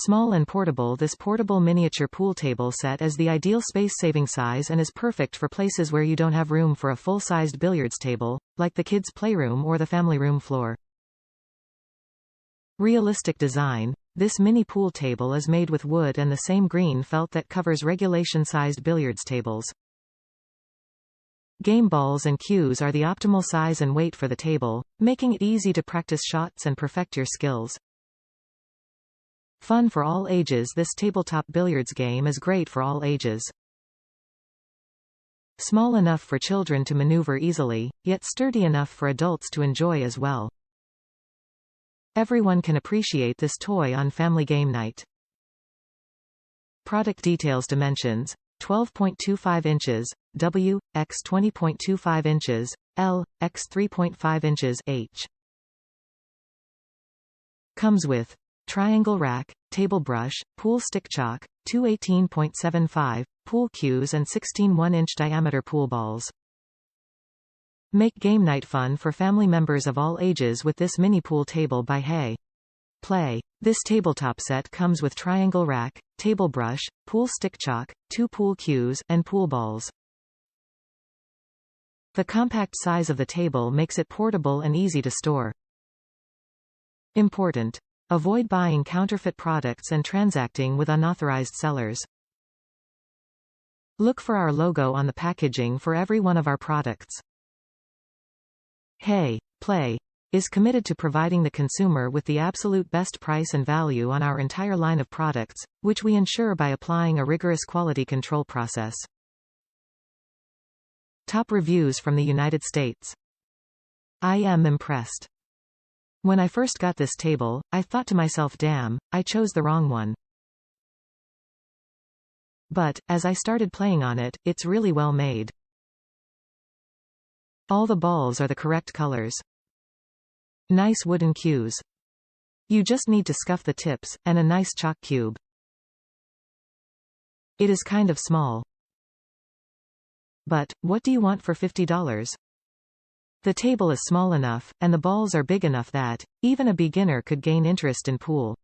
Small and portable. This portable miniature pool table set is the ideal space-saving size and is perfect for places where you don't have room for a full-sized billiards table, like the kids' playroom or the family room floor. Realistic design. This mini pool table is made with wood and the same green felt that covers regulation-sized billiards tables. Game balls and cues are the optimal size and weight for the table, making it easy to practice shots and perfect your skills. Fun for all ages. This tabletop billiards game is great for all ages. Small enough for children to maneuver easily, yet sturdy enough for adults to enjoy as well. Everyone can appreciate this toy on family game night. Product details. Dimensions: 12.25 inches, W, x 20.25 inches, L, x 3.5 inches, H. Comes with triangle rack, table brush, pool stick chalk, two 18.75, pool cues and 16 1-inch diameter pool balls. Make game night fun for family members of all ages with this mini pool table by Hey Play. This tabletop set comes with triangle rack, table brush, pool stick chalk, two pool cues, and pool balls. The compact size of the table makes it portable and easy to store. Important. Avoid buying counterfeit products and transacting with unauthorized sellers. Look for our logo on the packaging for every one of our products. Hey Play is committed to providing the consumer with the absolute best price and value on our entire line of products, which we ensure by applying a rigorous quality control process. Top reviews from the United States. I am impressed. When I first got this table, I thought to myself, damn, I chose the wrong one. But, as I started playing on it, it's really well made. All the balls are the correct colors. Nice wooden cues. You just need to scuff the tips, and a nice chalk cube. It is kind of small. But, what do you want for $50? The table is small enough, and the balls are big enough that, even a beginner could gain interest in pool.